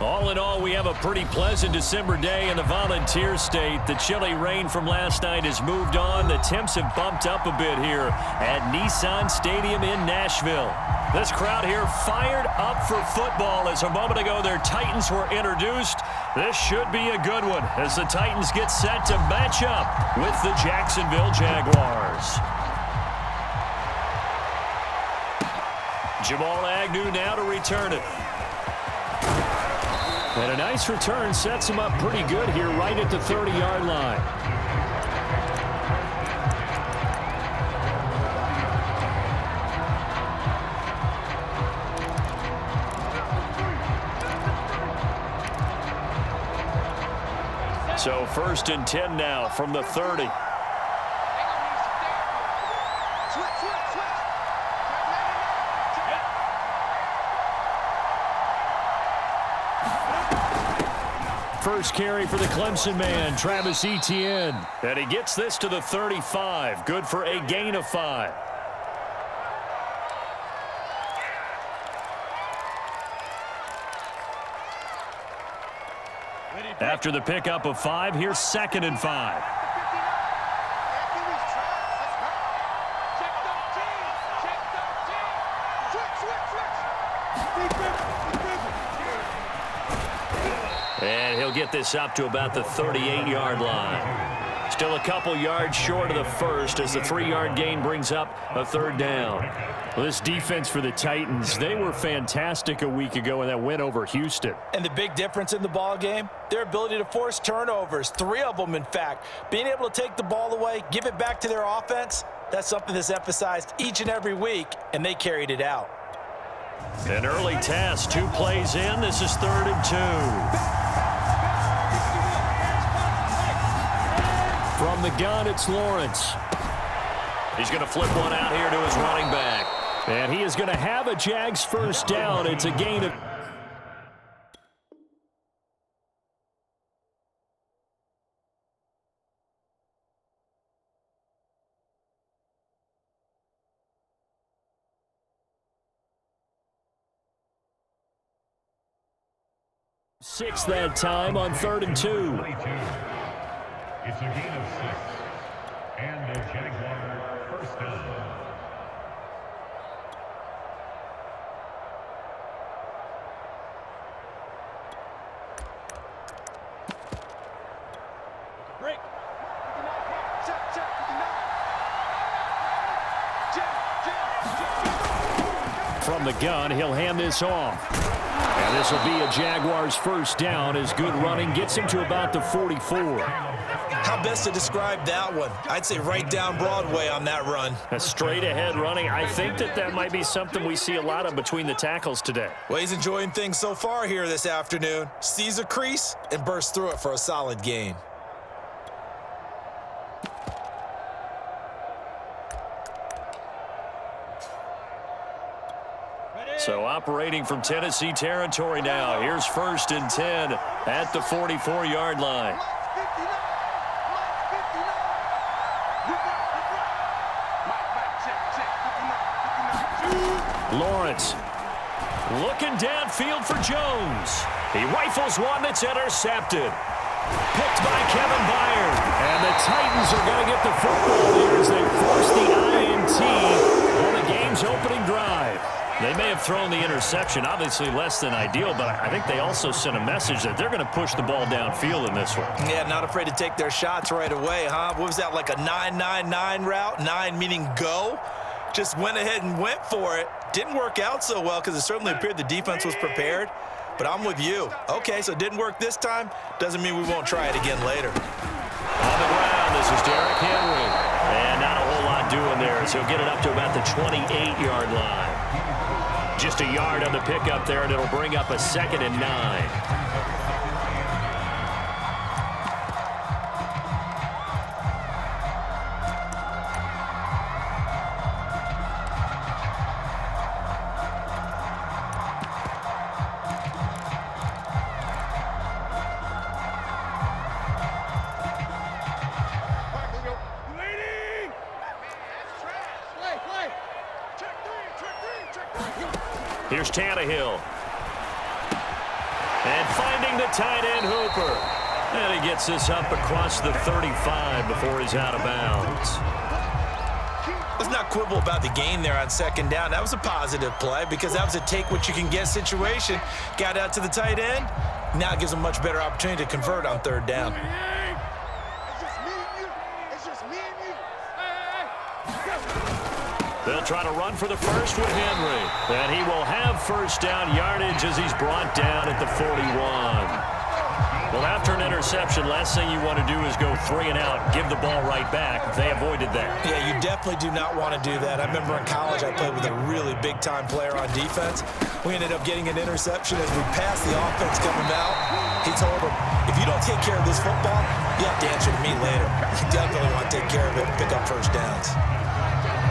All in all, we have a pretty pleasant December day in the Volunteer State. The chilly rain from last night has moved on. The temps have bumped up a bit here at Nissan Stadium in Nashville. This crowd here fired up for football as a moment ago their Titans were introduced. This should be a good one as the Titans get set to match up with the Jacksonville Jaguars. Jamal Agnew now to return it. And a nice return sets him up pretty good here right at the 30-yard line. So 1st and 10 now from the 30. First carry for the Clemson man, Travis Etienne. And he gets this to the 35. Good for a gain of 5. After the pickup of 5, here's 2nd and 5. And he'll get this up to about the 38-yard line. Still a couple yards short of the first as the 3-yard gain brings up a 3rd down. Well, this defense for the Titans, they were fantastic a week ago in that win over Houston. And the big difference in the ball game, their ability to force turnovers, 3 of them in fact. Being able to take the ball away, give it back to their offense, that's something that's emphasized each and every week, and they carried it out. An early test, 2 plays in. This is 3rd and 2. From the gun, it's Lawrence. He's going to flip one out here to his running back. And he is going to have a Jags first down. It's a gain of... Six that time on 3rd and 2. It's a gain of 6. And a Jaguar first down. Break. From the gun, he'll hand this off. And this will be a Jaguars first down as good running gets him to about the 44. How best to describe that one? I'd say right down Broadway on that run. A straight ahead running. I think that might be something we see a lot of between the tackles today. Well, he's enjoying things so far here this afternoon. Sees a crease and bursts through it for a solid gain. So operating from Tennessee territory now. Here's 1st and 10 at the 44-yard line. Lawrence looking downfield for Jones. He rifles one that's intercepted. Picked by Kevin Byard. And the Titans are going to get the football here as they force the INT on the game's opening drive. They may have thrown the interception, obviously less than ideal, but I think they also sent a message that they're going to push the ball downfield in this one. Yeah, not afraid to take their shots right away, huh? What was that, like a 9-9-9 route? 9 meaning go? Just went ahead and went for it. Didn't work out so well because it certainly appeared the defense was prepared. But I'm with you. Okay, so it didn't work this time. Doesn't mean we won't try it again later. On the ground, this is Derrick Henry. And not a whole lot doing there as he'll get it up to about the 28-yard line. Just a yard on the pickup there, and it'll bring up a 2nd and 9. Here's Tannehill. And finding the tight end Hooper. And he gets this up across the 35 before he's out of bounds. Let's not quibble about the gain there on second down. That was a positive play because that was a take-what-you-can-get situation. Got out to the tight end. Now it gives him a much better opportunity to convert on third down. They'll try to run for the first with Henry. And he will have first down yardage as he's brought down at the 41. Well, after an interception, last thing you want to do is go 3 and out, give the ball right back. They avoided that. Yeah, you definitely do not want to do that. I remember in college I played with a really big-time player on defense. We ended up getting an interception as we passed the offense coming out. He told him, if you don't take care of this football, you have to answer to me later. You definitely want to take care of it and pick up first downs.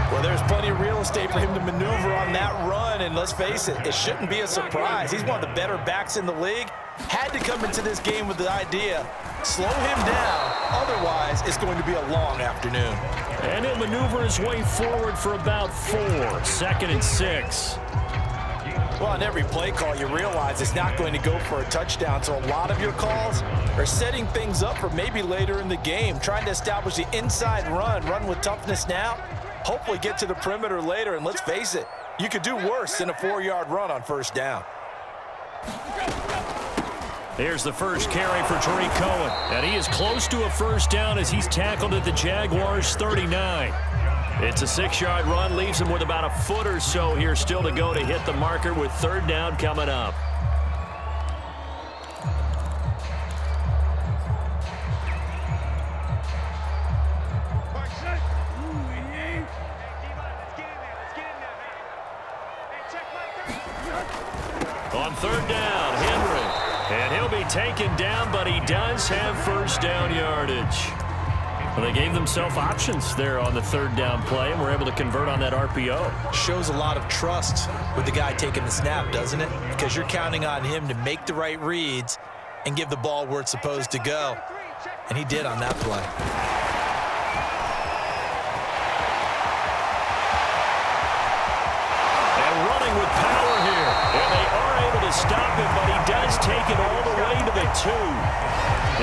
Well, there's plenty of real estate for him to maneuver on that run, and let's face it, it shouldn't be a surprise. He's one of the better backs in the league. Had to come into this game with the idea, slow him down, otherwise it's going to be a long afternoon. And he'll maneuver his way forward for about 4, 2nd and 6. Well, on every play call, you realize it's not going to go for a touchdown, so a lot of your calls are setting things up for maybe later in the game, trying to establish the inside run with toughness now, hopefully get to the perimeter later, and let's face it, you could do worse than a 4-yard run on first down. Here's the first carry for Tariq Cohen, and he is close to a first down as he's tackled at the Jaguars' 39. It's a 6-yard run, leaves him with about a foot or so here still to go to hit the marker with third down coming up. On third down, Henry. And he'll be taken down, but he does have first down yardage. Well, they gave themselves options there on the third down play, and were able to convert on that RPO. Shows a lot of trust with the guy taking the snap, doesn't it? Because you're counting on him to make the right reads and give the ball where it's supposed to go. And he did on that play. And running with power here. And they are able to stop him, but he does take it all the way to the 2.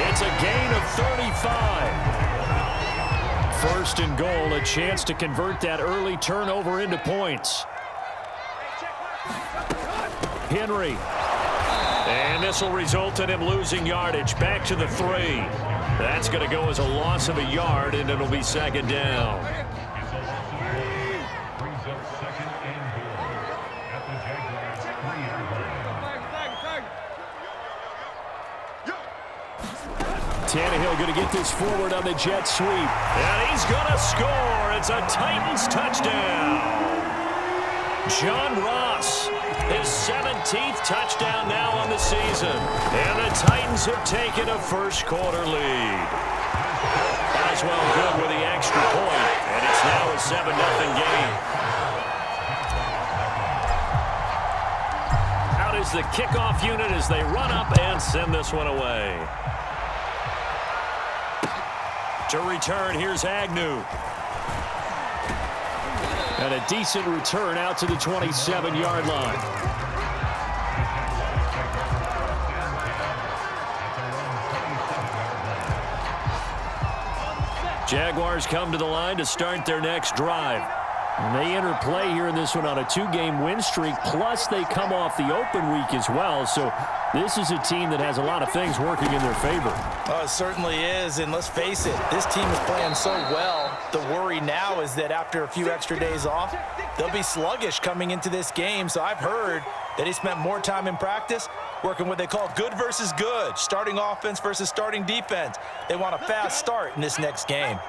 It's a gain of 35. First and goal, a chance to convert that early turnover into points. Henry. And this will result in him losing yardage. Back to the 3. That's going to go as a loss of a yard, and it'll be second down. Tannehill going to get this forward on the jet sweep. And he's going to score. It's a Titans touchdown. John Ross, his 17th touchdown now on the season. And the Titans have taken a first-quarter lead. Boswell good with the extra point, and it's now a 7-0 game. Out is the kickoff unit as they run up and send this one away. To return, here's Agnew. And a decent return out to the 27-yard line. Jaguars come to the line to start their next drive. And they enter play here in this one on a 2-game win streak, plus they come off the open week as well. So this is a team that has a lot of things working in their favor. Oh, it certainly is, and let's face it, this team is playing so well. The worry now is that after a few extra days off, they'll be sluggish coming into this game. So I've heard that he spent more time in practice working what they call good versus good, starting offense versus starting defense. They want a fast start in this next game.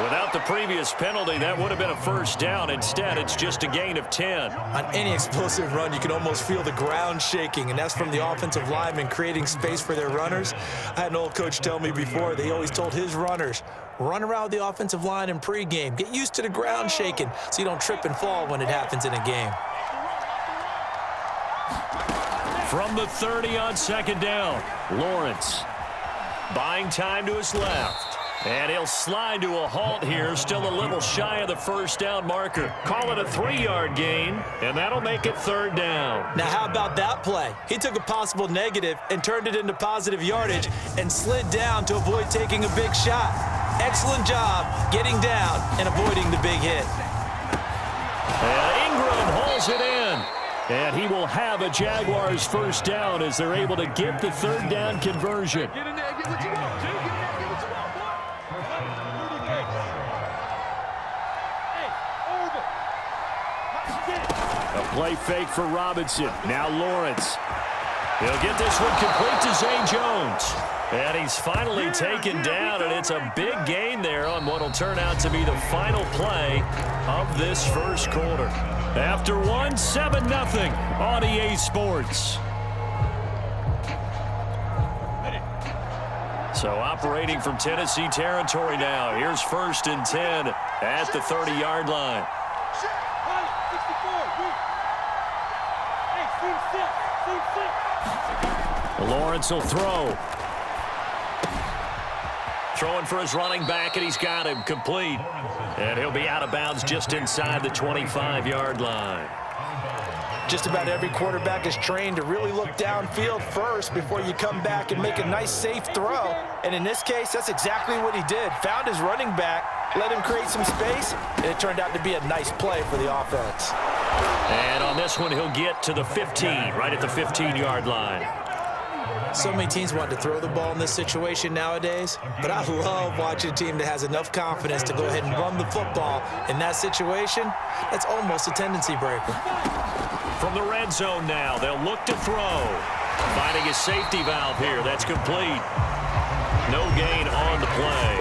Without the previous penalty, that would have been a first down. Instead, it's just a gain of 10. On any explosive run, you can almost feel the ground shaking, and that's from the offensive linemen creating space for their runners. I had an old coach tell me before, they always told his runners, run around the offensive line in pregame. Get used to the ground shaking so you don't trip and fall when it happens in a game. From the 30 on second down, Lawrence. Buying time to his left. And he'll slide to a halt here, still a little shy of the first down marker. Call it a 3-yard gain, and that'll make it 3rd down. Now, how about that play? He took a possible negative and turned it into positive yardage and slid down to avoid taking a big shot. Excellent job getting down and avoiding the big hit. And Ingram hauls it in. And he will have a Jaguars first down as they're able to get the 3rd down conversion. Get in there, get what you want, Jay. Get in there, get what you want, boy. A play fake for Robinson. Now Lawrence. He'll get this one complete to Zay Jones. And he's finally taken down, and it's a big gain there on what will turn out to be the final play of this first quarter. After one, 7-0 on EA Sports. So operating from Tennessee territory now. Here's 1st and 10 at the 30-yard line. Lawrence will throw. Throwing for his running back, and he's got him complete. And he'll be out of bounds just inside the 25-yard line. Just about every quarterback is trained to really look downfield first before you come back and make a nice, safe throw. And in this case, that's exactly what he did. Found his running back, let him create some space, and it turned out to be a nice play for the offense. And on this one, he'll get to the 15, right at the 15-yard line. So many teams want to throw the ball in this situation nowadays, but I love watching a team that has enough confidence to go ahead and run the football. In that situation, that's almost a tendency breaker. From the red zone now, they'll look to throw. Finding a safety valve here. That's complete. No gain on the play.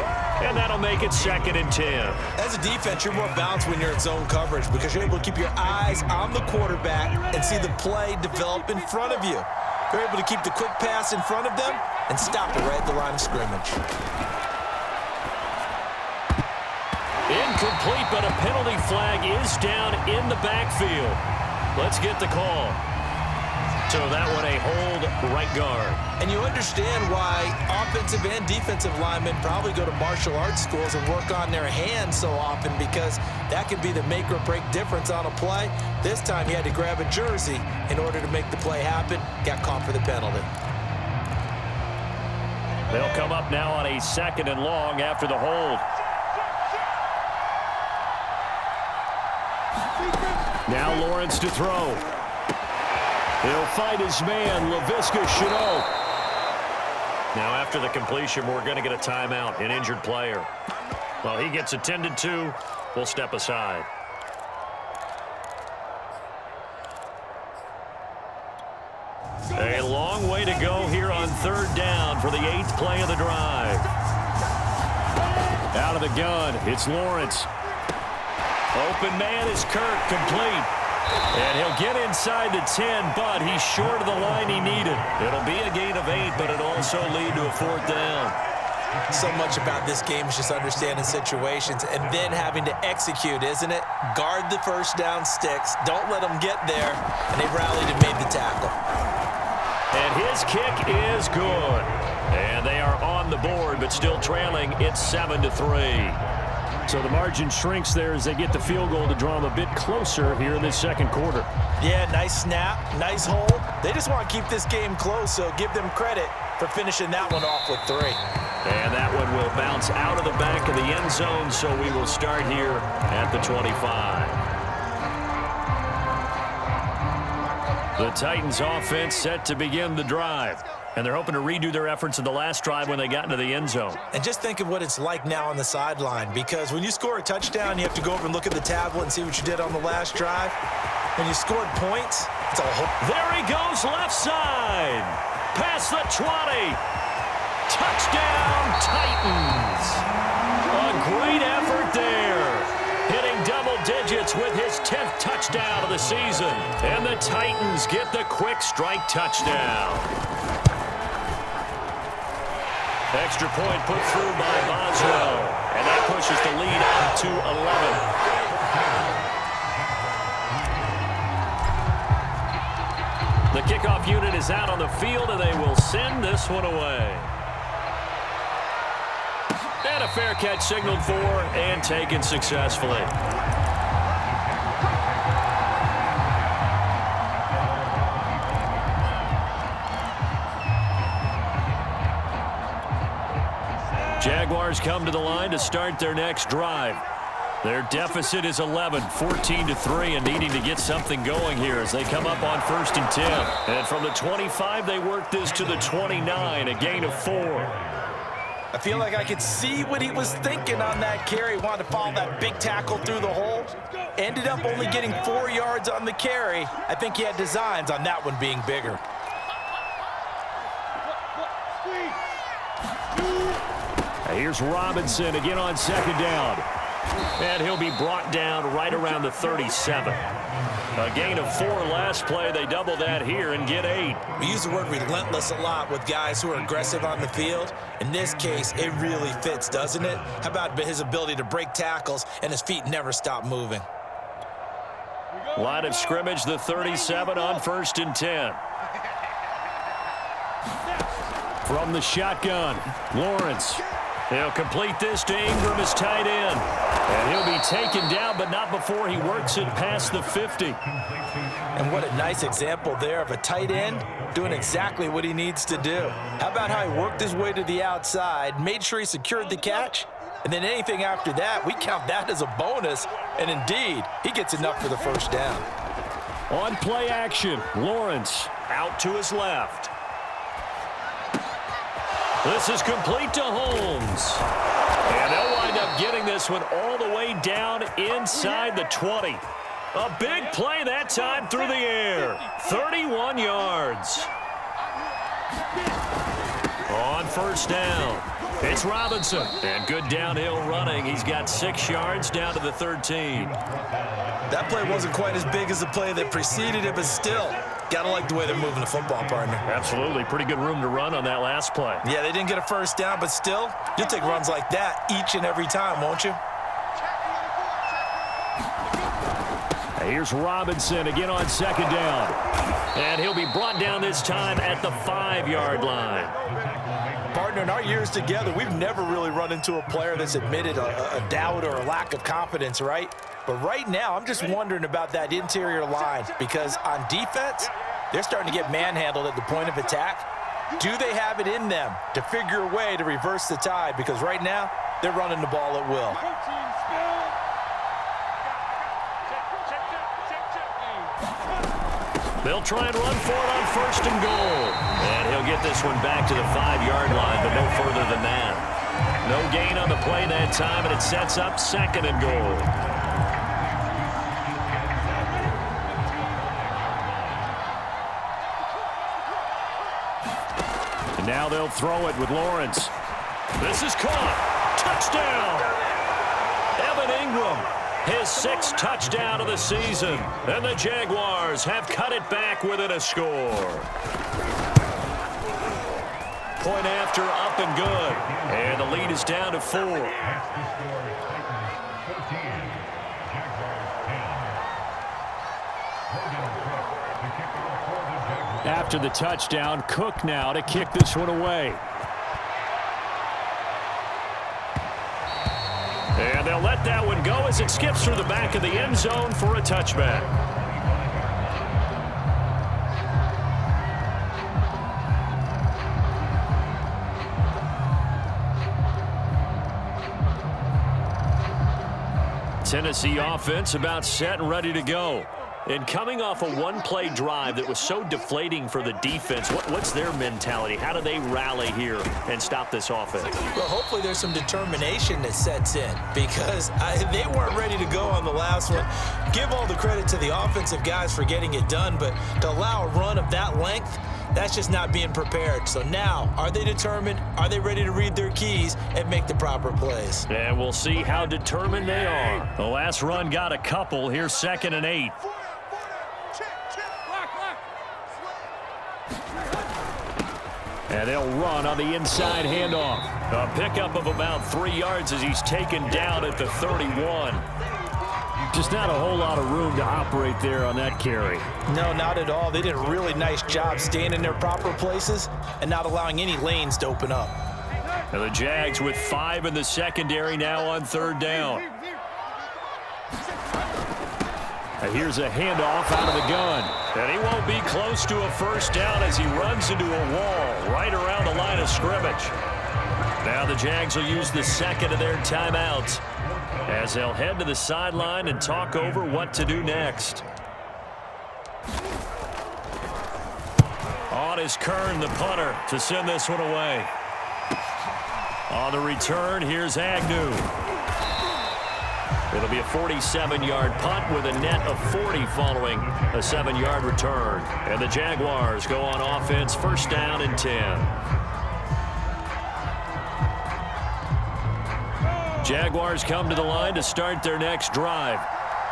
And that'll make it 2nd and 10. As a defense, you're more balanced when you're in zone coverage because you're able to keep your eyes on the quarterback and see the play develop in front of you. They're able to keep the quick pass in front of them and stop it right at the line of scrimmage. Incomplete, but a penalty flag is down in the backfield. Let's get the call. So that one a hold right guard. And you understand why offensive and defensive linemen probably go to martial arts schools and work on their hands so often because that could be the make or break difference on a play. This time he had to grab a jersey in order to make the play happen. Got caught for the penalty. They'll come up now on a 2nd and long after the hold. Now Lawrence to throw. He'll find his man, Laviska Shenault. Now after the completion, we're going to get a timeout, an injured player. Well, he gets attended to. We'll step aside. A long way to go here on 3rd down for the 8th play of the drive. Out of the gun, it's Lawrence. Open man is Kirk, complete. And he'll get inside the 10, but he's short of the line he needed. It'll be a gain of 8, but it'll also lead to a 4th down. So much about this game is just understanding situations and then having to execute, isn't it? Guard the first down sticks. Don't let them get there. And they rallied and made the tackle. And his kick is good. And they are on the board, but still trailing. It's 7-3. So the margin shrinks there as they get the field goal to draw them a bit closer here in this 2nd quarter. Yeah, nice snap, nice hold. They just want to keep this game close, so give them credit for finishing that one off with 3. And that one will bounce out of the back of the end zone, so we will start here at the 25. The Titans offense set to begin the drive. And they're hoping to redo their efforts in the last drive when they got into the end zone. And just think of what it's like now on the sideline, because when you score a touchdown, you have to go over and look at the tablet and see what you did on the last drive. When you scored points, it's a whole... There he goes, left side. Past the 20. Touchdown, Titans. A great effort there. Hitting double digits with his 10th touchdown of the season. And the Titans get the quick strike touchdown. Extra point put through by Boswell. And that pushes the lead up to 11. The kickoff unit is out on the field, and they will send this one away. And a fair catch signaled for and taken successfully. Jaguars come to the line to start their next drive. Their deficit is 11, 14-3, and needing to get something going here as they come up on 1st and 10. And from the 25, they work this to the 29, a gain of 4. I feel like I could see what he was thinking on that carry. Wanted to follow that big tackle through the hole. Ended up only getting 4 yards on the carry. I think he had designs on that one being bigger. Here's Robinson again on 2nd down. And he'll be brought down right around the 37. A gain of 4 last play. They double that here and get 8. We use the word relentless a lot with guys who are aggressive on the field. In this case, it really fits, doesn't it? How about his ability to break tackles and his feet never stop moving? Line of scrimmage, the 37 on 1st and 10. From the shotgun, Lawrence. He'll complete this to Ingram as tight end. And he'll be taken down, but not before he works it past the 50. And what a nice example there of a tight end doing exactly what he needs to do. How about how he worked his way to the outside, made sure he secured the catch, and then anything after that, we count that as a bonus. And indeed, he gets enough for the 1st down. On play action, Lawrence out to his left. This is complete to Holmes. And they'll wind up getting this one all the way down inside the 20. A big play that time through the air. 31 yards. On 1st down, it's Robinson. And good downhill running. He's got 6 yards down to the 13. That play wasn't quite as big as the play that preceded it, but still, gotta like the way they're moving the football, partner. Absolutely. Pretty good room to run on that last play. Yeah, they didn't get a 1st down, but still, you'll take runs like that each and every time, won't you? Here's Robinson again on 2nd down. And he'll be brought down this time at the 5-yard line. Partner, in our years together, we've never really run into a player that's admitted a doubt or a lack of confidence, right? But right now, I'm just wondering about that interior line because on defense, they're starting to get manhandled at the point of attack. Do they have it in them to figure a way to reverse the tide? Because right now, they're running the ball at will. They'll try and run for it on 1st and goal. And he'll get this one back to the 5-yard line, but no further than that. No gain on the play that time, and it sets up 2nd and goal. And now they'll throw it with Lawrence. This is caught. Touchdown! Evan Ingram, his 6th touchdown of the season. And the Jaguars have cut it back within a score. Point after, up and good. And the lead is down to 4. After the touchdown, Cook now to kick this one away. And they'll let that one go as it skips through the back of the end zone for a touchback. Tennessee offense about set and ready to go. And coming off a one-play drive that was so deflating for the defense, what's their mentality? How do they rally here and stop this offense? Well, hopefully there's some determination that sets in because they weren't ready to go on the last one. Give all the credit to the offensive guys for getting it done, but to allow a run of that length, that's just not being prepared. So now, are they determined? Are they ready to read their keys and make the proper plays? And we'll see how determined they are. The last run got a couple. Here's 2nd and 8. And they'll run on the inside handoff. A pickup of about 3 yards as he's taken down at the 31. Just not a whole lot of room to operate there on that carry. No, not at all. They did a really nice job staying in their proper places and not allowing any lanes to open up. And the Jags with 5 in the secondary now on 3rd down. And here's a handoff out of the gun. And he won't be close to a first down as he runs into a wall right around the line of scrimmage. Now the Jags will use the second of their timeouts as they'll head to the sideline and talk over what to do next. On is Kern, the punter, to send this one away. On the return, here's Agnew. It'll be a 47-yard punt with a net of 40 following a 7-yard return. And the Jaguars go on offense, 1st down and 10. Jaguars come to the line to start their next drive.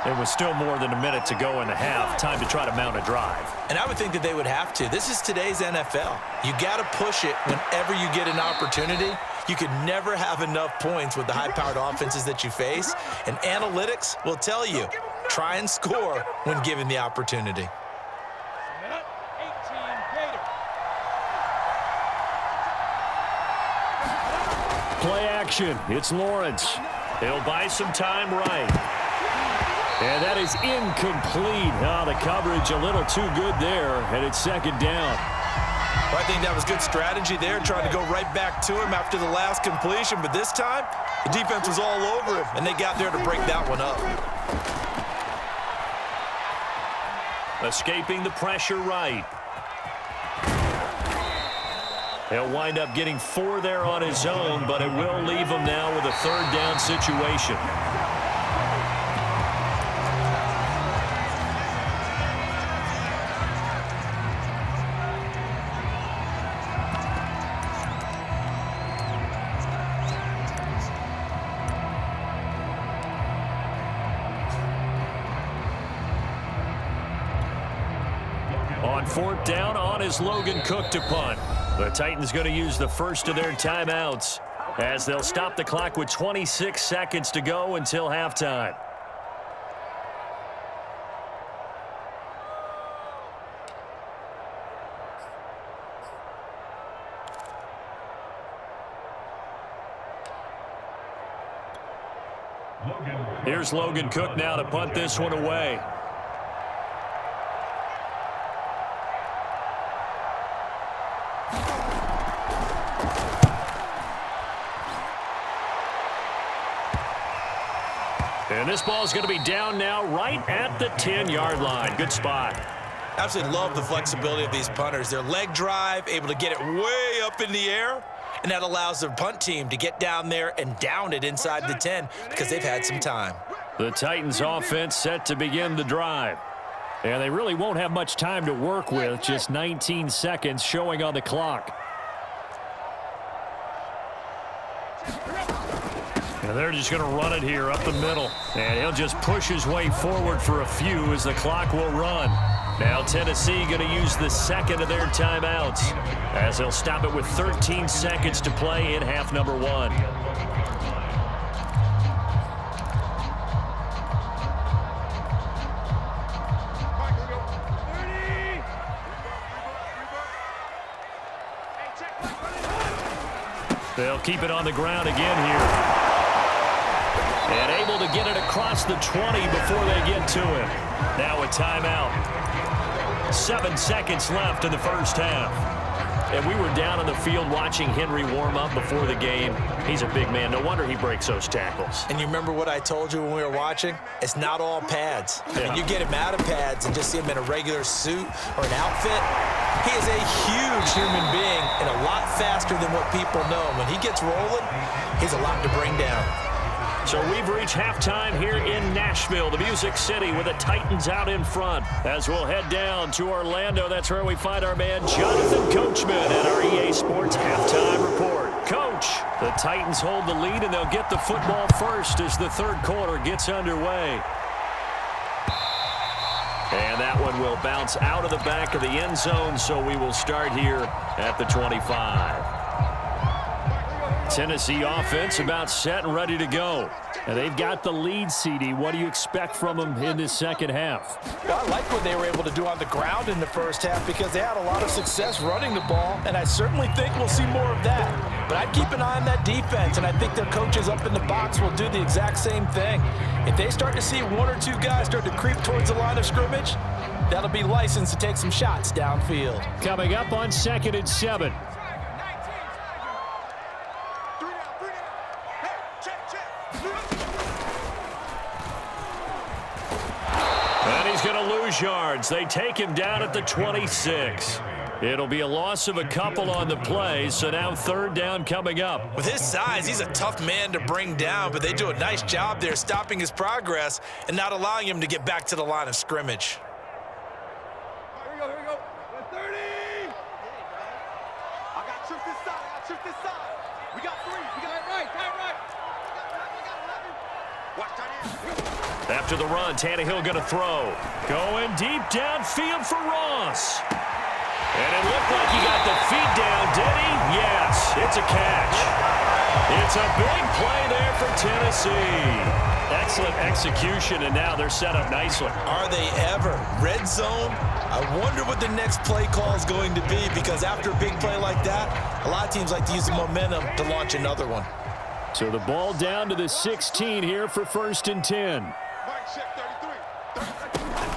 It was still more than a minute to go in the half. Time to try to mount a drive. And I would think that they would have to. This is today's NFL. You got to push it whenever you get an opportunity. You could never have enough points with the high-powered offenses that you face. And analytics will tell you, try and score when given the opportunity. Play action. It's Lawrence. He'll buy some time right. And that is incomplete. Oh, the coverage a little too good there, and it's 2nd down. Well, I think that was good strategy there, trying to go right back to him after the last completion. But this time, the defense was all over him, and they got there to break that one up. Escaping the pressure right. He'll wind up getting 4 there on his own, but it will leave him now with a 3rd down situation. On 4th down, on is Logan Cook to punt. The Titans going to use the first of their timeouts as they'll stop the clock with 26 seconds to go until halftime. Here's Logan Cook now to punt this one away. And this ball is going to be down now right at the 10-yard line. Good spot. Absolutely love the flexibility of these punters. Their leg drive, able to get it way up in the air, and that allows their punt team to get down there and down it inside the 10 because they've had some time. The Titans offense set to begin the drive. And they really won't have much time to work with, just 19 seconds showing on the clock. And they're just going to run it here up the middle. And he'll just push his way forward for a few as the clock will run. Now Tennessee going to use the second of their timeouts as they'll stop it with 13 seconds to play in half number 1. They'll keep it on the ground again here. And able to get it across the 20 before they get to him. Now a timeout. 7 seconds left in the first half. And we were down on the field watching Henry warm up before the game. He's a big man. No wonder he breaks those tackles. And you remember what I told you when we were watching? It's not all pads. I mean, you get him out of pads and just see him in a regular suit or an outfit. He is a huge human being and a lot faster than what people know. When he gets rolling, he's a lot to bring down. So we've reached halftime here in Nashville, the Music City, with the Titans out in front. As we'll head down to Orlando, that's where we find our man Jonathan Coachman at our EA Sports Halftime Report. Coach, the Titans hold the lead, and they'll get the football first as the third quarter gets underway. And that one will bounce out of the back of the end zone, so we will start here at the 25. Tennessee offense about set and ready to go. And they've got the lead, CD. What do you expect from them in this second half? Well, I like what they were able to do on the ground in the first half because they had a lot of success running the ball, and I certainly think we'll see more of that. But I'd keep an eye on that defense, and I think their coaches up in the box will do the exact same thing. If they start to see one or two guys start to creep towards the line of scrimmage, that'll be licensed to take some shots downfield. Coming up on 2nd and 7. And he's going to lose yards. They take him down at the 26. It'll be a loss of a couple on the play, so now 3rd down coming up. With his size, he's a tough man to bring down, but they do a nice job there stopping his progress and not allowing him to get back to the line of scrimmage. Here we go. 30. I got tripped this side. We got 3. We got it right. Watch tight end. After the run, Tannehill going to throw. Going deep downfield for Ross. And it looked like he got the feet down, did he? Yes, it's a catch. It's a big play there for Tennessee. Excellent execution, and now they're set up nicely. Are they ever? Red zone? I wonder what the next play call is going to be, because after a big play like that, a lot of teams like to use the momentum to launch another one. So the ball down to the 16 here for 1st and 10.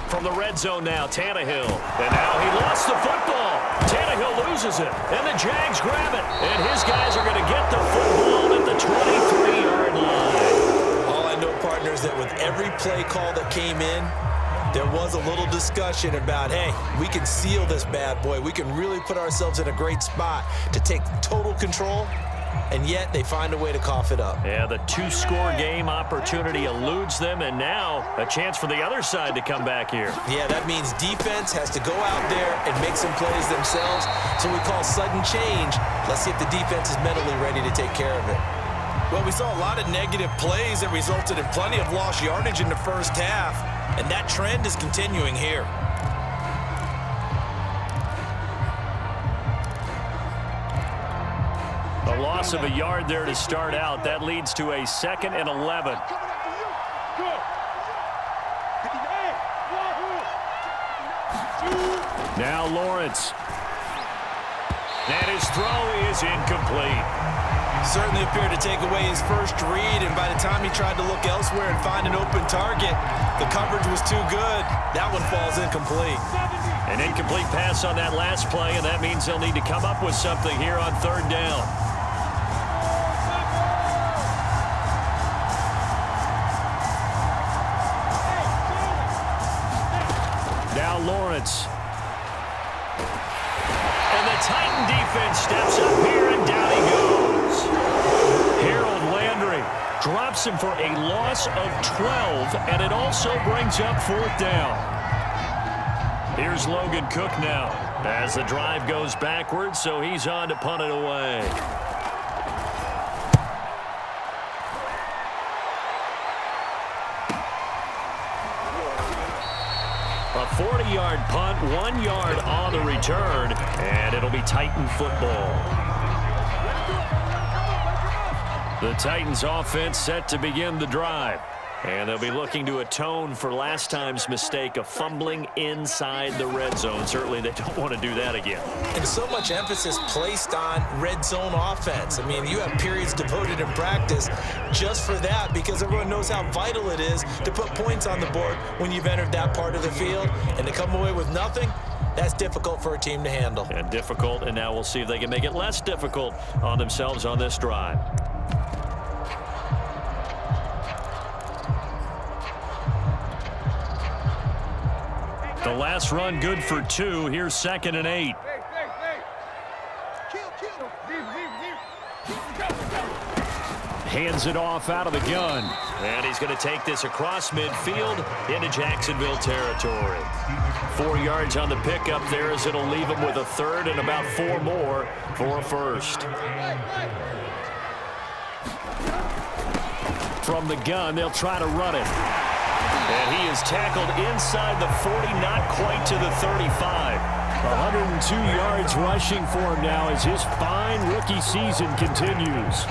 From the red zone now, Tannehill. And now he lost the football. Tannehill loses it. And the Jags grab it. And his guys are going to get the football at the 23-yard line. All I know, partner, is that with every play call that came in, there was a little discussion about, hey, we can seal this bad boy. We can really put ourselves in a great spot to take total control. And yet they find a way to cough it up. Yeah, the 2-score game opportunity eludes them, and now a chance for the other side to come back here. Yeah, that means defense has to go out there and make some plays themselves. So we call sudden change. Let's see if the defense is mentally ready to take care of it. Well, we saw a lot of negative plays that resulted in plenty of lost yardage in the first half, and that trend is continuing here. A loss of a yard there to start out. That leads to a 2nd and 11. Now Lawrence. And his throw is incomplete. Certainly appeared to take away his first read, and by the time he tried to look elsewhere and find an open target, the coverage was too good. That one falls incomplete. An incomplete pass on that last play, and that means they'll need to come up with something here on 3rd down. Now Lawrence. And the Titan defense steps up here, and down he goes. Harold Landry drops him for a loss of 12, and it also brings up 4th down. Here's Logan Cook now as the drive goes backwards, so he's on to punt it away. A 40-yard punt, 1 yard on the return, and it'll be Titan football. The Titans offense set to begin the drive. And they'll be looking to atone for last time's mistake of fumbling inside the red zone. Certainly they don't want to do that again. And so much emphasis placed on red zone offense. I mean, you have periods devoted in practice just for that, because everyone knows how vital it is to put points on the board when you've entered that part of the field. And to come away with nothing, that's difficult for a team to handle. And difficult, and now we'll see if they can make it less difficult on themselves on this drive. The last run good for 2. Here's 2nd and 8. Hands it off out of the gun. And he's going to take this across midfield into Jacksonville territory. 4 yards on the pickup there, as it'll leave him with a 3rd and about 4 more for a 1st. From the gun, they'll try to run it. And he is tackled inside the 40, not quite to the 35. 102 yards rushing for him now as his fine rookie season continues.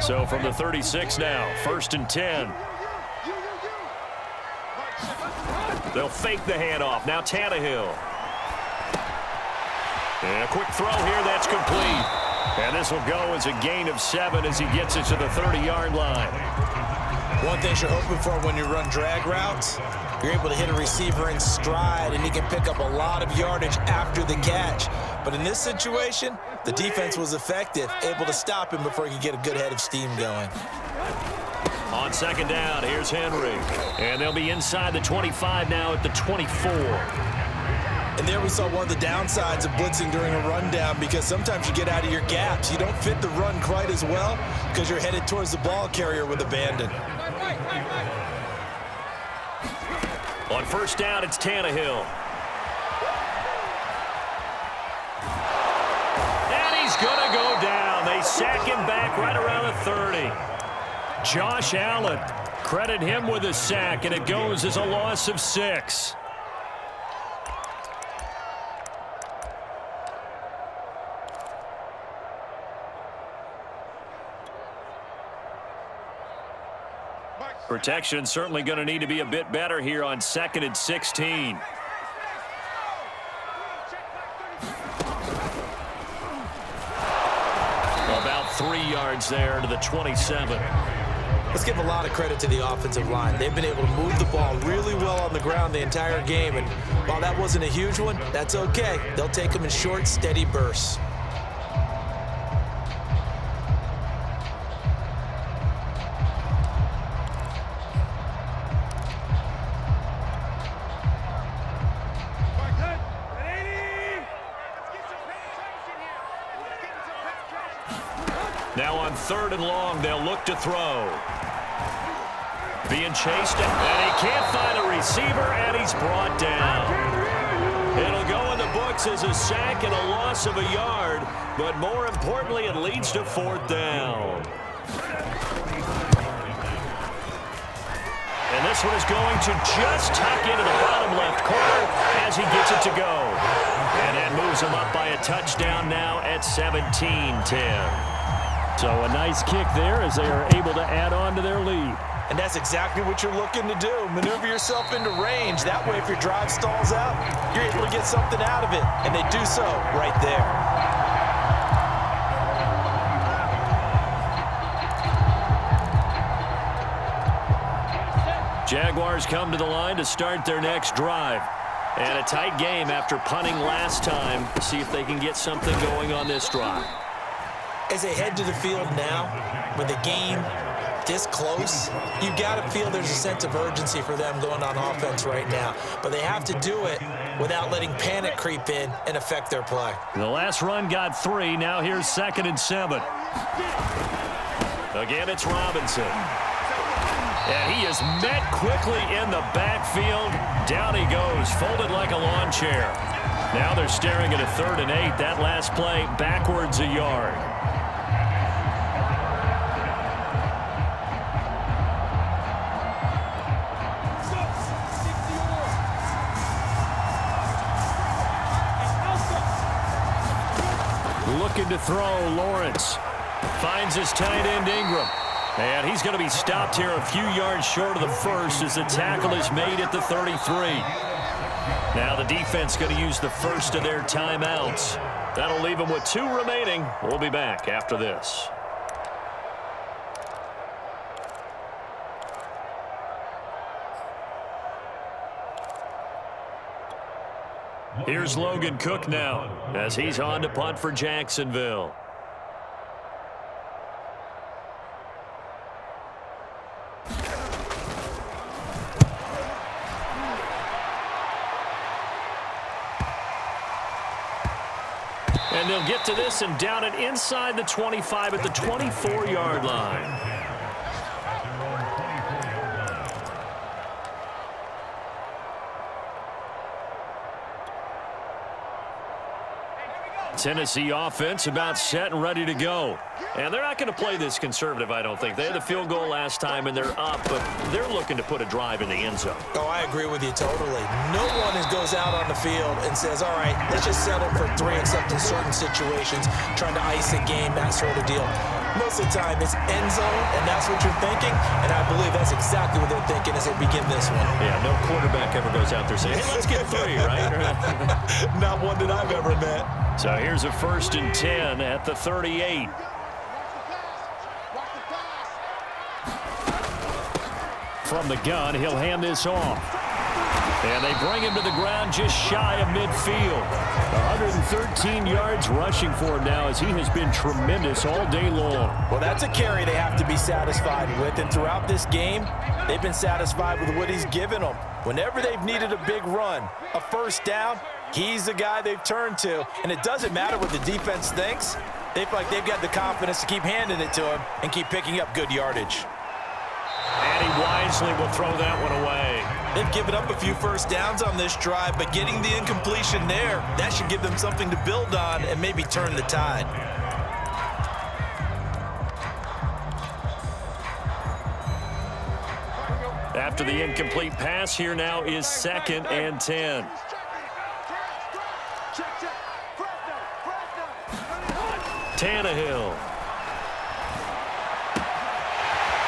So from the 36 now, 1st and 10. They'll fake the handoff. Now Tannehill. And a quick throw here. That's complete. And this will go as a gain of 7 as he gets it to the 30-yard line. One thing you're hoping for when you run drag routes, you're able to hit a receiver in stride, and he can pick up a lot of yardage after the catch. But in this situation, the defense was effective, able to stop him before he could get a good head of steam going. On 2nd down, here's Henry. And they'll be inside the 25 now at the 24. And there we saw one of the downsides of blitzing during a rundown, because sometimes you get out of your gaps. You don't fit the run quite as well because you're headed towards the ball carrier with abandon. On 1st down, it's Tannehill. And he's going to go down. They sack him back right around the 30. Josh Allen, credit him with a sack, and it goes as a loss of 6. Protection certainly going to need to be a bit better here on 2nd and 16. About 3 yards there to the 27. Let's give a lot of credit to the offensive line. They've been able to move the ball really well on the ground the entire game, and while that wasn't a huge one, that's okay. They'll take them in short, steady bursts. Now on 3rd and long, they'll look to throw. Being chased, and he can't find a receiver, and he's brought down. It'll go in the books as a sack and a loss of a yard, but more importantly, it leads to 4th down. And this one is going to just tuck into the bottom left corner as he gets it to go. And that moves him up by a touchdown now at 17-10. So a nice kick there as they are able to add on to their lead. And that's exactly what you're looking to do. Maneuver yourself into range. That way, if your drive stalls out, you're able to get something out of it. And they do so right there. Jaguars come to the line to start their next drive. And a tight game after punting last time. See if they can get something going on this drive. As they head to the field now, with the game this close, you got to feel there's a sense of urgency for them going on offense right now. But they have to do it without letting panic creep in and affect their play. The last run got 3. Now here's 2nd and 7. Again, it's Robinson. And he is met quickly in the backfield. Down he goes, folded like a lawn chair. Now they're staring at a 3rd and 8. That last play backwards a yard. Looking to throw, Lawrence. Finds his tight end, Ingram. And he's going to be stopped here a few yards short of the first as the tackle is made at the 33. Now the defense going to use the first of their timeouts. That'll leave them with 2 remaining. We'll be back after this. Here's Logan Cook now as he's on to punt for Jacksonville. And they'll get to this and down it inside the 25 at the 24-yard line. Tennessee offense about set and ready to go. And they're not going to play this conservative, I don't think. They had the field goal last time, and they're up, but they're looking to put a drive in the end zone. Oh, I agree with you totally. No one goes out on the field and says, all right, let's just settle for 3, except in certain situations, trying to ice a game, that sort of deal. Most of the time, it's end zone, and that's what you're thinking, and I believe that's exactly what they're thinking as they begin this one. Yeah, no quarterback ever goes out there saying, hey, let's get 3, right? Not one that I've ever met. So here's a 1st and 10 at the 38. From the gun, he'll hand this off. And they bring him to the ground just shy of midfield. 113 yards rushing for him now as he has been tremendous all day long. Well, that's a carry they have to be satisfied with. And throughout this game, they've been satisfied with what he's given them. Whenever they've needed a big run, a first down, he's the guy they've turned to. And it doesn't matter what the defense thinks. They feel like they've got the confidence to keep handing it to him and keep picking up good yardage. And he wisely will throw that one away. They've given up a few first downs on this drive, but getting the incompletion there, that should give them something to build on and maybe turn the tide. After the incomplete pass, here now is 2nd and 10. Tannehill.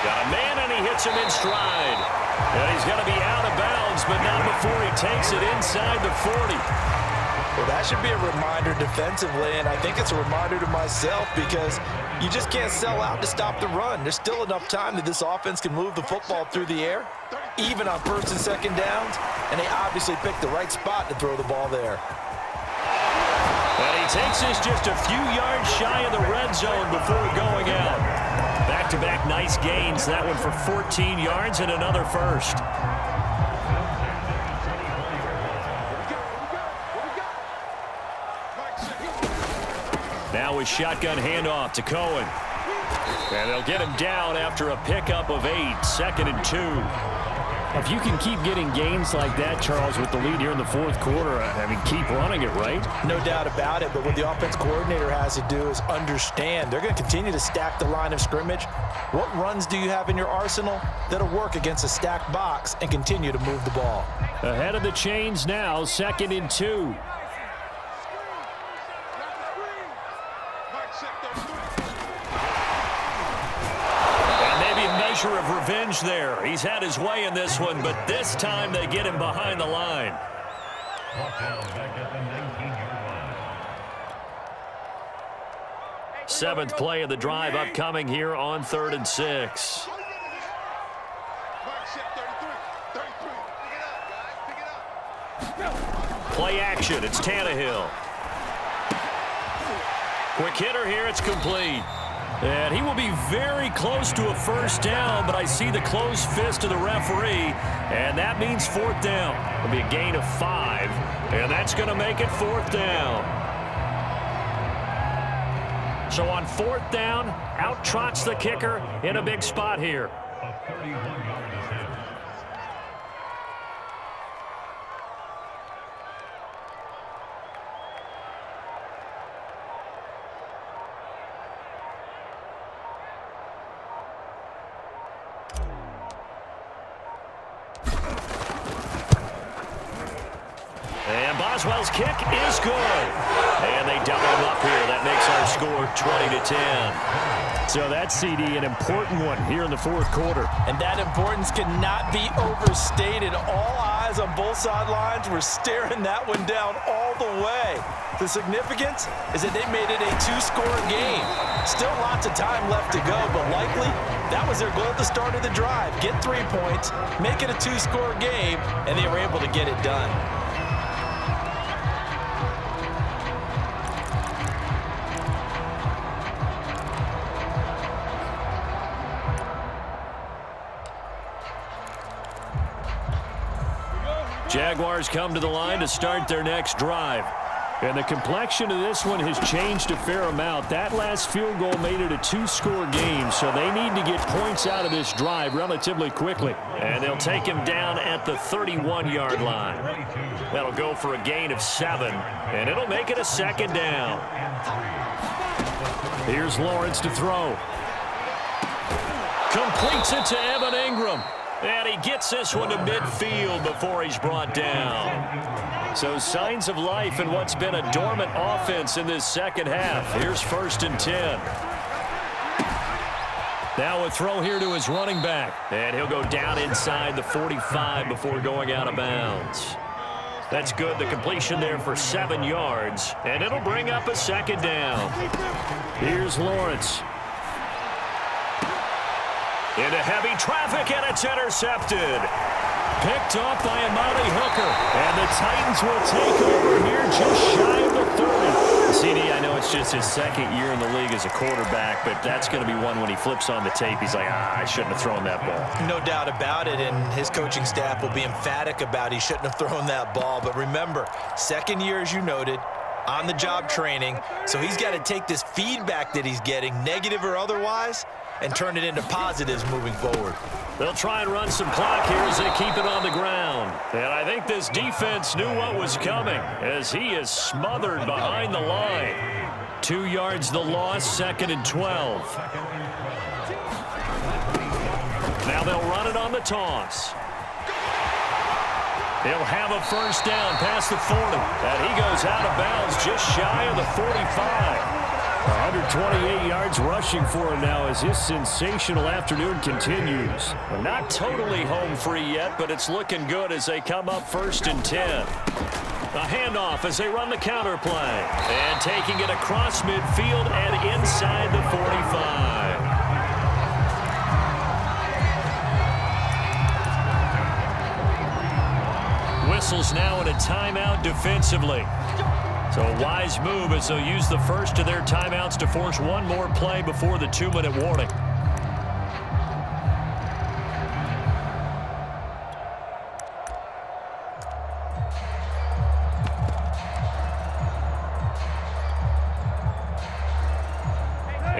Got a man, and he hits him in stride. And he's going to be out of bounds, but not before he takes it inside the 40. Well, that should be a reminder defensively, and I think it's a reminder to myself because you just can't sell out to stop the run. There's still enough time that this offense can move the football through the air, even on 1st and 2nd downs, and they obviously picked the right spot to throw the ball there. And he takes this just a few yards shy of the red zone before going out. Back-to-back nice gains. That one for 14 yards and another first. Now a shotgun handoff to Cohen. And they'll get him down after a pickup of 8, 2nd and 2. If you can keep getting gains like that, Charles, with the lead here in the 4th quarter, I mean, keep running it, right? No doubt about it, but what the offense coordinator has to do is understand. They're going to continue to stack the line of scrimmage. What runs do you have in your arsenal that'll work against a stacked box and continue to move the ball? Ahead of the chains now, 2nd and 2. Measure of revenge there. He's had his way in this one, but this time they get him behind the line. Back at the 19-yard line. 7th play of the drive upcoming here on 3rd and 6. Play action. It's Tannehill. Quick hitter here. It's complete. And he will be very close to a first down, but I see the closed fist of the referee, and that means 4th down. It'll be a gain of 5, and that's going to make it 4th down. So on 4th down, out trots the kicker in a big spot here. A 31-yard attempt. And Boswell's kick is good. And they double him up here. That makes our score 20-10. So that's, CD, an important one here in the 4th quarter. And that importance cannot be overstated. All eyes on both sidelines were staring that one down all the way. The significance is that they made it a 2-score game. Still lots of time left to go, but likely that was their goal at the start of the drive. Get 3 points, make it a 2-score game, and they were able to get it done. Jaguars come to the line to start their next drive. And the complexion of this one has changed a fair amount. That last field goal made it a two-score game, so they need to get points out of this drive relatively quickly. And they'll take him down at the 31-yard line. That'll go for a gain of 7, and it'll make it a second down. Here's Lawrence to throw. Completes it to Evan Ingram. And he gets this one to midfield before he's brought down. So signs of life in what's been a dormant offense in this second half. Here's 1st and 10. Now a throw here to his running back. And he'll go down inside the 45 before going out of bounds. That's good. The completion there for 7 yards. And it'll bring up a second down. Here's Lawrence. Into heavy traffic, and it's intercepted. Picked off by Amari Hooker. And the Titans will take over here just shy of the 30. CD, I know it's just his second year in the league as a quarterback, but that's going to be one when he flips on the tape. He's like, I shouldn't have thrown that ball. No doubt about it, and his coaching staff will be emphatic about he shouldn't have thrown that ball. But remember, second year, as you noted, on-the-job training, so he's got to take this feedback that he's getting, negative or otherwise, and turn it into positives moving forward. They'll try and run some clock here as they keep it on the ground. And I think this defense knew what was coming as he is smothered behind the line. 2 yards the loss, 2nd and 12. Now they'll run it on the toss. He'll have a first down past the 40. And he goes out of bounds just shy of the 45. 128 yards rushing for him now as his sensational afternoon continues. We're not totally home free yet, but it's looking good as they come up 1st and 10. A handoff as they run the counter play. And taking it across midfield and inside the 45. Whistles now in a timeout defensively. So a wise move as they'll use the first of their timeouts to force one more play before the 2-minute warning.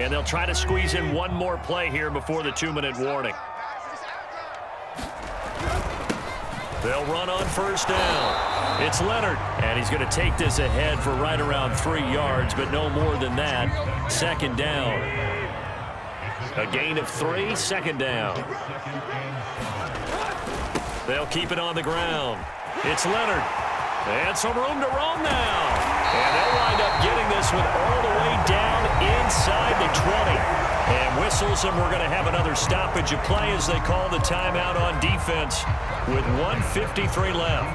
And they'll try to squeeze in one more play here before the 2-minute warning. They'll run on first down. It's Leonard, and he's going to take this ahead for right around 3 yards, but no more than that. 2nd down. A gain of 3, 2nd down. They'll keep it on the ground. It's Leonard, and some room to roam now. And they'll wind up getting this one all the way down inside the 20. And whistles, and we're going to have another stoppage of play as they call the timeout on defense with 1:53 left.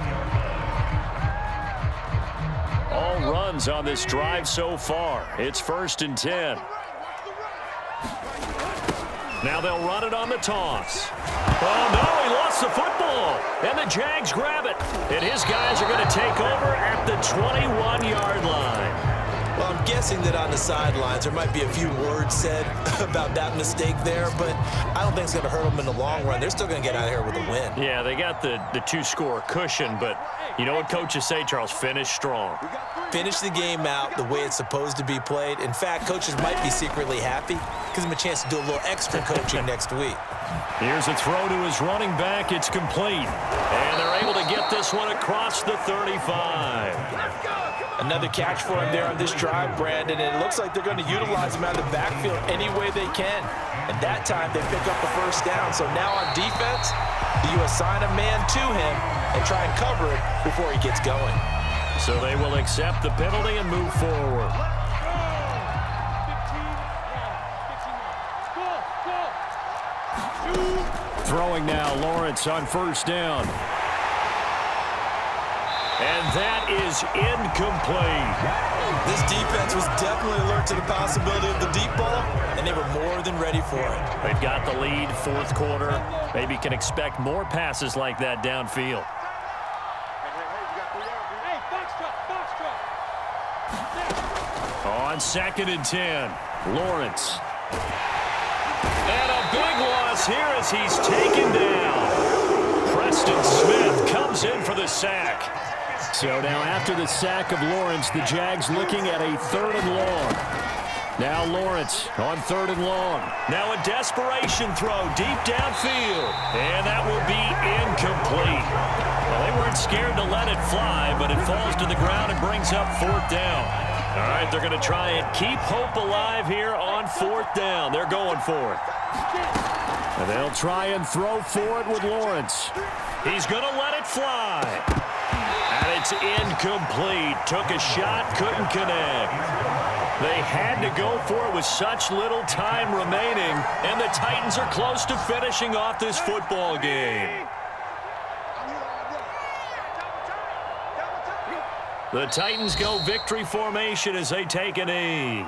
All runs on this drive so far. It's 1st and 10. Now they'll run it on the toss. Oh, no, he lost the football. And the Jags grab it. And his guys are going to take over at the 21-yard line. Well, I'm guessing that on the sidelines there might be a few words said about that mistake there, but I don't think it's going to hurt them in the long run. They're still going to get out of here with a win. Yeah, they got the 2-score cushion, but you know what coaches say, Charles? Finish strong. Finish the game out the way it's supposed to be played. In fact, coaches might be secretly happy. Gives them a chance to do a little extra coaching next week. Here's a throw to his running back. It's complete. And they're able to get this one across the 35. Another catch for him there on this drive, Brandon, and it looks like they're going to utilize him out of the backfield any way they can. And that time they pick up the first down. So now on defense, you assign a man to him and try and cover it before he gets going. So they will accept the penalty and move forward. Throwing now, Lawrence on first down. And that is incomplete. This defense was definitely alert to the possibility of the deep ball, and they were more than ready for it. They've got the lead, 4th quarter. Maybe can expect more passes like that downfield. On 2nd and 10, Lawrence. And a big loss here as he's taken down. Preston Smith comes in for the sack. So now after the sack of Lawrence, the Jags looking at a 3rd and long. Now Lawrence on 3rd and long. Now a desperation throw deep downfield. And that will be incomplete. Well, they weren't scared to let it fly, but it falls to the ground and brings up 4th down. All right, they're going to try and keep hope alive here on 4th down. They're going for it. And they'll try and throw for it with Lawrence. He's going to let it fly. And it's incomplete. Took a shot, couldn't connect. They had to go for it with such little time remaining, and the Titans are close to finishing off this football game. The Titans go victory formation as they take a knee.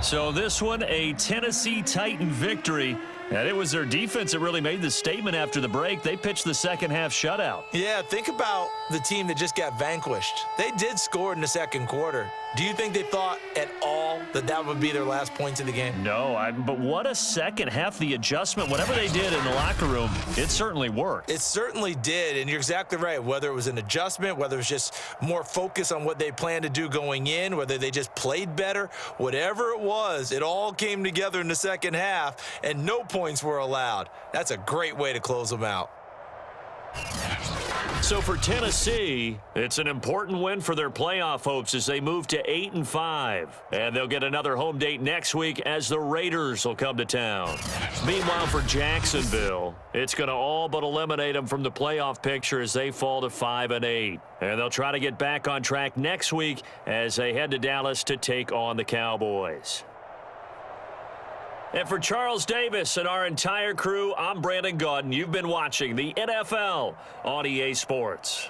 So this one, a Tennessee Titan victory. And it was their defense that really made the statement after the break. They pitched the second half shutout. Yeah, think about the team that just got vanquished. They did score in the second quarter. Do you think they thought at all that that would be their last points of the game? No, but what a second half. The adjustment, whatever they did in the locker room, it certainly worked. It certainly did, and you're exactly right. Whether it was an adjustment, whether it was just more focus on what they planned to do going in, whether they just played better, whatever it was, it all came together in the second half, and no points were allowed. That's a great way to close them out. So for Tennessee, it's an important win for their playoff hopes as they move to 8-5. And they'll get another home date next week as the Raiders will come to town. Meanwhile, for Jacksonville, it's going to all but eliminate them from the playoff picture as they fall to 5-8. And they'll try to get back on track next week as they head to Dallas to take on the Cowboys. And for Charles Davis and our entire crew, I'm Brandon Gaudin. You've been watching the NFL on EA Sports.